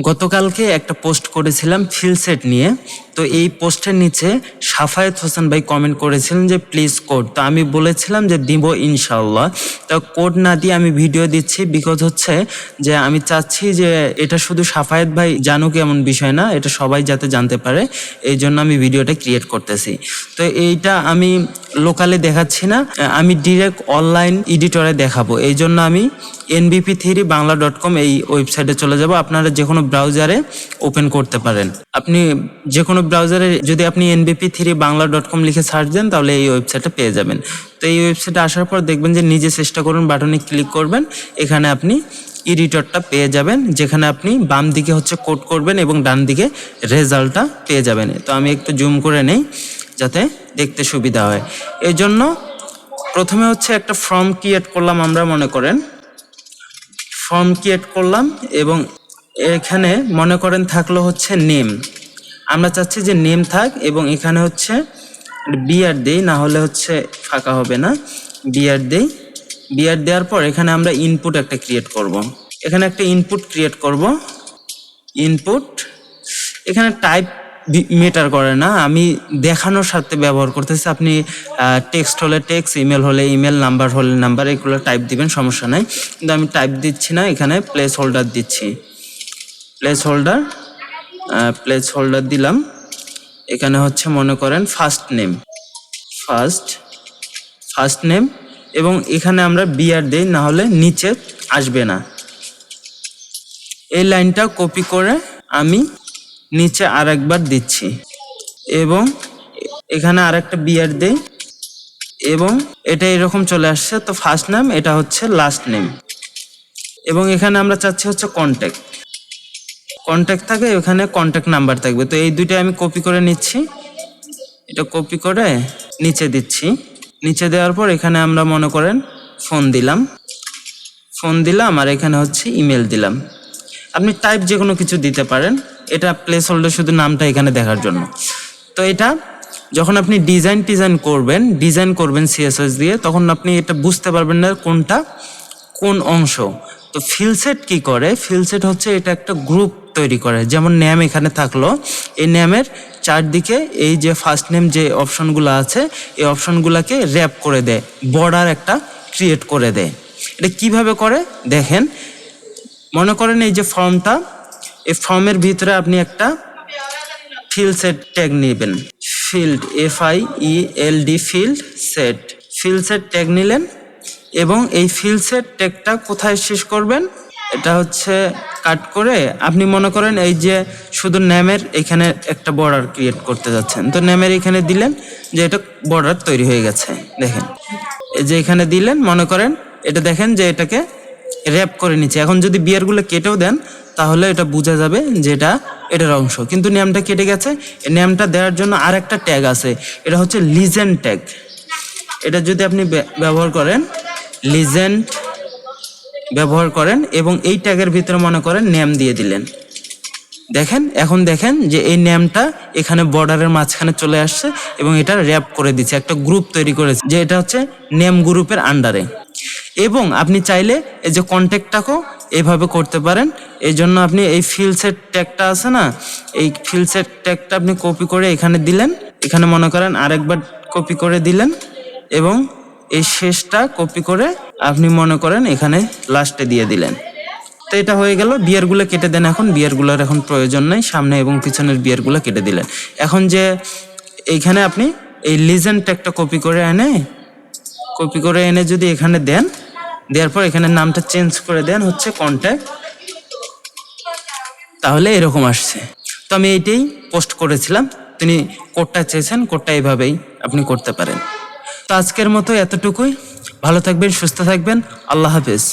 গতকালকে একটা পোস্ট করেছিলাম ফিলসেট নিয়ে। তো এই পোস্টের নিচে সাফায়েত হোসেন ভাই কমেন্ট করেছিলেন যে প্লিজ কোড। তো আমি বলেছিলাম যে দিব ইনশাআল্লাহ। তো কোড না দিয়ে আমি ভিডিও দিচ্ছি, বিকজ হচ্ছে যে আমি চাচ্ছি যে এটা শুধু সাফায়েত ভাই জানুক এমন বিষয় না, এটা সবাই যাতে জানতে পারে, এই জন্য আমি ভিডিওটা ক্রিয়েট করতেছি। তো এইটা আমি লোকালে দেখাচ্ছি না, আমি ডিরেক্ট অনলাইন এডিটরে দেখাবো। এই জন্য আমি nbp3bangla.com এই ওয়েবসাইটে চলে যাব। আপনারা যে কোনো ব্রাউজারে ওপেন করতে পারেন। আপনি যে কোনো ব্রাউজারে যদি আপনি nbp3bangla.com লিখে সার্চ দেন তাহলে এই ওয়েবসাইটে পেয়ে যাবেন। তো এই ওয়েবসাইটে আসার পর দেখবেন যে নিজে চেষ্টা করুন বাটনে ক্লিক করবেন, এখানে আপনি এডিটরটা পেয়ে যাবেন, যেখানে আপনি বাম দিকে হচ্ছে কোড করবেন এবং ডান দিকে রেজাল্টটা পেয়ে যাবেন। তো আমি একটু জুম করে নেই যাতে দেখতে সুবিধা হয়। এই জন্য প্রথমে হচ্ছে একটা ফর্ম ক্রিয়েট করলাম, আমরা মনে করেন ফর্ম ক্রিয়েট করলাম এবং এখানে মনে করেন থাকলো হচ্ছে নেম। আমরা চাচ্ছি যে নেম থাক এবং এখানে হচ্ছে বিআর দেই, না হলে হচ্ছে ফাঁকা হবে না। বিআর দেই, বিআর দেওয়ার পর এখানে আমরা ইনপুট একটা ক্রিয়েট করব। এখানে একটা ইনপুট ক্রিয়েট করব। ইনপুট এখানে টাইপ মেটার করে না, আমি দেখানোর স্বার্থে ব্যবহার করতেছি। আপনি টেক্সট হলে টেক্সট, ইমেল হলে ইমেল, নাম্বার হলে নাম্বার, এগুলো টাইপ দিবেন, সমস্যা নাই। কিন্তু আমি টাইপ দিচ্ছি না, এখানে প্লেস হোল্ডার দিচ্ছি। প্লেস হোল্ডার দিলাম। এখানে হচ্ছে মনে করেন ফার্স্ট নেম, ফার্স্ট নেম এবং এখানে আমরা বিআর দেই, না হলে নিচে আসবে না। এই লাইনটা কপি করে আমি নিচে আরেকবার দিচ্ছি এবং এখানে আরেকটা বিআর দেই এবং এটা এরকম চলে আসছে। তো ফার্স্ট নেম, এটা হচ্ছে লাস্ট নেম এবং এখানে আমরা চাচ্ছি হচ্ছে কন্ট্যাক্ট থাকে, এখানে কন্ট্যাক্ট নাম্বার থাকবে। তো এই দুইটা আমি কপি করে নিচ্ছি, এটা কপি করে নিচে দিচ্ছি। নিচে দেওয়ার পর এখানে আমরা মনে করেন ফোন দিলাম আর এখানে হচ্ছে ইমেল দিলাম। আপনি টাইপ যে কোনো কিছু দিতে পারেন, এটা প্লেস হোল্ডার শুধু নামটা এখানে দেখার জন্য। তো এটা যখন আপনি ডিজাইন করবেন সিএসএস দিয়ে, তখন আপনি এটা বুঝতে পারবেন না কোনটা কোন অংশ। তো ফিলসেট কি করে, ফিলসেট হচ্ছে এটা একটা গ্রুপ তৈরি করে। যেমন নেম এখানে থাকলো, এই নেমের চারদিকে এই যে ফার্স্ট নেম যে অপশনগুলো আছে, এই অপশনগুলোকে র্যাপ করে দেয়, বর্ডার একটা ক্রিয়েট করে দেয়। এটা কিভাবে করে দেখেন, মনে করেন এই যে ফর্মটা, এই ফর্মের ভিতরে আপনি একটা ফিলসেট ট্যাগ নেবেন। ফিল্ড FIELD ফিলসেট ট্যাগ নিলেন এবং এই ফিলসেট ট্যাগটা কোথায় শেষ করবেন, এটা হচ্ছে কাট করে আপনি মনে করেন এই যে শুধু নেমের এখানে একটা বর্ডার ক্রিয়েট করতে যাচ্ছেন। তো নেমের এখানে দিলেন যে এটা বর্ডার তৈরি হয়ে গেছে। দেখেন এই যে এখানে দিলেন, মনে করেন এটা দেখেন যে এটাকে র্যাপ করে নিচ্ছে। এখন যদি বিয়ারগুলো কেটেও দেন তাহলে এটা বোঝা যাবে যে এটার অংশ, কিন্তু নেমটা কেটে গেছে। এই নেমটা দেওয়ার জন্য আর একটা ট্যাগ আছে, এটা হচ্ছে লিজেন্ড ট্যাগ। এটা যদি আপনি ব্যবহার করেন এবং এই ট্যাগের ভিতরে মনে করেন নেম দিয়ে দিলেন। দেখেন এখন দেখেন যে এই নেমটা এখানে বর্ডারের মাঝখানে চলে আসছে এবং এটা র্যাপ করে দিচ্ছে, একটা গ্রুপ তৈরি করেছে যে এটা হচ্ছে নেম গ্রুপের আন্ডারে। এবং আপনি চাইলে এই যে কন্ট্যাক্টটাকেও এভাবে করতে পারেন। এই জন্য আপনি এই ফিলসেট ট্যাগটা আছে না, এই ফিলসেট ট্যাগটা আপনি কপি করে এখানে দিলেন, এখানে মনে করেন আরেকবার কপি করে দিলেন এবং এই শেষটা কপি করে আপনি মনে করেন এখানে লাস্টে দিয়ে দিলেন। তো এটা হয়ে গেল। বিয়ারগুলো কেটে দেন, এখন বিয়ারগুলোর এখন প্রয়োজন নেই, সামনে এবং পিছনের বিয়ারগুলো কেটে দিলেন। এখন যে এইখানে আপনি এই লিজেন্ড ট্যাগটা কপি করে এনে যদি এখানে দেন, দেওয়ার পর এখানে নামটা চেঞ্জ করে দেন হচ্ছে কন্ট্যাক্ট, তাহলে এরকম আসছে। তো আমি এইটাই পোস্ট করেছিলাম, তিনি কোডটা চেয়েছেন, কোডটা এইভাবেই আপনি করতে পারেন। তো আজকের মতো এতটুকুই। ভালো থাকবেন, সুস্থ থাকবেন, আল্লাহ হাফেজ।